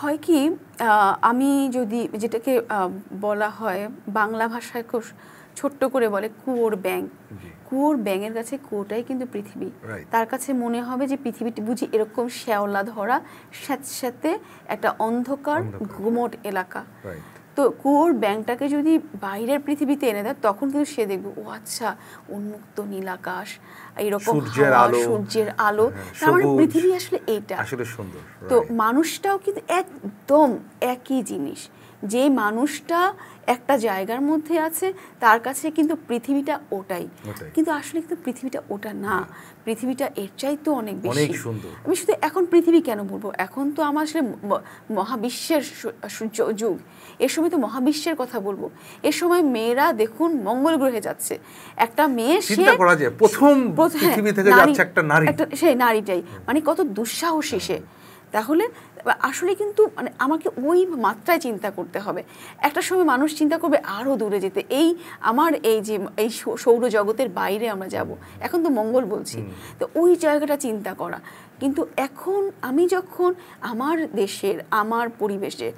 হয় কি আমি যদি যেটাকে বলা হয় বাংলা ভাষায় খুব ছোট্ট করে বলে কুয়োর ব্যাঙ, কুয়োর ব্যাঙের কাছে কুয়োটাই কিন্তু পৃথিবী। তার কাছে মনে হবে যে পৃথিবীটি বুঝি এরকম শ্যাওলা ধরা স্যাঁতস্যাঁতে একটা অন্ধকার গুমট এলাকা। তো কুয়োর ব্যাঙটাকে যদি বাইরের পৃথিবীতে এনে দেয় তখন কিন্তু সে দেখবে ও আচ্ছা উন্মুক্ত নীলাকাশ, এইরকম সূর্যের আলো, তার মানে পৃথিবী আসলে এইটা আসলে সুন্দর। তো মানুষটাও কিন্তু একদম একই জিনিস, যে মানুষটা একটা জায়গার মধ্যে আছে তার কাছে কিন্তু পৃথিবীটা ওটাই, কিন্তু আসলে কিন্তু পৃথিবীটা ওটা না, পৃথিবীটা এর চাইতেও অনেক বেশি সুন্দর। আমি শুধু এখন পৃথিবী কেন বলবো, এখন তো আমার আসলে মহাবিশ্বের যুগ, এর সময় তো মহাবিশ্বের কথা বলবো। এর সময় মেয়েরা দেখুন মঙ্গল গ্রহে যাচ্ছে, একটা মেয়ে চিন্তা করা যায় প্রথম পৃথিবী থেকে যাচ্ছে একটা নারী, সেই নারীটাই মানে কত দুঃসাহসী সে। তাহলে আসলে কিন্তু মানে আমাকে ওই মাত্রায় চিন্তা করতে হবে। একটা সময় মানুষ চিন্তা করবে আরও দূরে যেতে, এই আমার এই যে এই সৌরজগতের বাইরে আমরা যাব, এখন তো মঙ্গল বলছি, তো ওই জায়গাটা চিন্তা করা। কিন্তু এখন আমি যখন আমার দেশের, আমার পরিবেশে,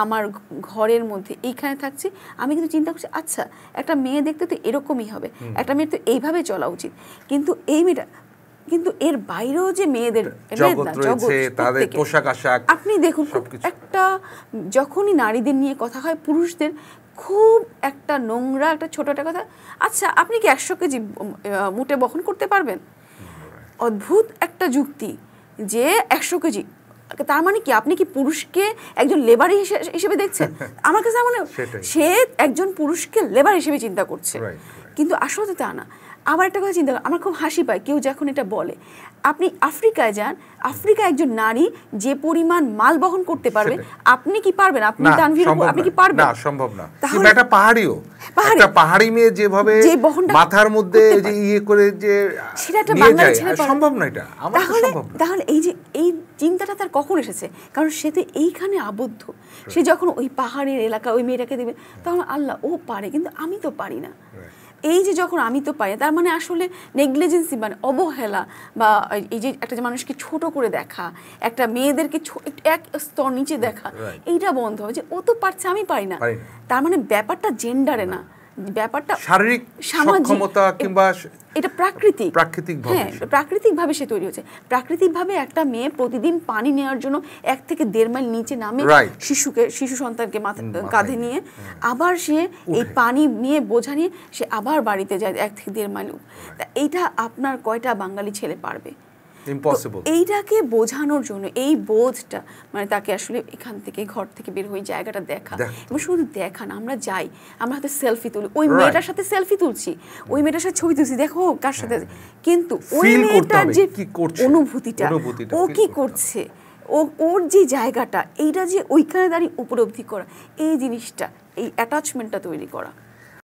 আমার ঘরের মধ্যে এইখানে থাকছি, আমি কিন্তু চিন্তা করছি আচ্ছা একটা মেয়ে দেখতে তো এরকমই হবে, একটা মেয়ের তো এইভাবে চলা উচিত। কিন্তু এই মেয়েটা কিন্তু এর বাইরেও যে মেয়েদের তাদের পোশাক আশাক আপনি দেখুন, একটা যখনই নারীদের নিয়ে কথা হয় পুরুষদের খুব একটা নোংরা একটা ছোট একটা কথা, আচ্ছা আপনি কি 100 কেজি মুটে বহন করতে পারবেন? অদ্ভুত একটা যুক্তি যে 100 কেজি, তার মানে কি আপনি কি পুরুষকে একজন লেবার হিসেবে দেখছেন? আমার কাছে মনে হয় সে একজন পুরুষকে লেবার হিসেবে চিন্তা করছে, কিন্তু আসলে তা না। আবার একটা কথা চিন্তা করেন, আমার খুব হাসি পায় কেউ যখন এটা বলে। আপনি আফ্রিকায় যান, আফ্রিকা একজন নারী যে পরিমাণ মাল বহন করতে পারবে, আপনি কি পারবেন? আপনি তানভীর আপনি কি পারবেন? না, সম্ভব না। কিন্তু একটা পাহাড়িও, একটা পাহাড়ি মেয়ে যেভাবে মাথার মধ্যে যে ইয়ে করে যে সেটা একটা বাঙালি ছেলে সম্ভব না, এটা আমার তো সম্ভব না। তাহলে এই যে এই চিন্তাটা তার কখন এসেছে? কারণ সে তো এইখানে আবদ্ধ। সে যখন ওই পাহাড়ের এলাকা ওই মেয়েটাকে দেবে তখন আল্লাহ ও পারে, কিন্তু আমি তো পারি না। এই যে যখন আমি তো পাই, তার মানে আসলে নেগলিজেন্সি মানে অবহেলা, বা এই যে একটা মানুষকে ছোট করে দেখা, একটা মেয়েদেরকে এক স্তর নিচে দেখা, এইটা বন্ধ হয় যে ও তো পারছে আমি পারি না। তার মানে ব্যাপারটা জেন্ডারে না, ব্যাপারটা শারীরিক সক্ষমতা কিংবা এটা প্রাকৃতিকভাবে সে তৈরি হচ্ছে। প্রাকৃতিকভাবে একটা মেয়ে প্রতিদিন পানি নেওয়ার জন্য 1 থেকে 1.5 মাইল নিচে নামে, শিশু সন্তানকে কাঁধে নিয়ে, আবার সে এই পানি নিয়ে বোঝা নিয়ে সে আবার বাড়িতে যায় 1 থেকে 1.5 মাইল। এইটা আপনার কয়টা বাঙালি ছেলে পারবে? ইম্পসিবল। এইটাকে বোঝানোর জন্য এই বোধটা মানে তাকে আসলে এখান থেকে ঘর থেকে বের হয়ে জায়গাটা দেখা, এবং শুধু দেখা না, আমরা যাই, আমরা হাতে সেলফি তুলি, ওই মেয়েটার সাথে সেলফি তুলছি, ওই মেয়েটার সাথে ছবি তুলছি, দেখো কার সাথে, কিন্তু ওই মেয়েটার যে অনুভূতিটা, ও কি করছে, ওর যে জায়গাটা, এইটা যে ওইখানে দাঁড়িয়ে উপলব্ধি করা, এই জিনিসটা, এই অ্যাটাচমেন্টটা তৈরি করা।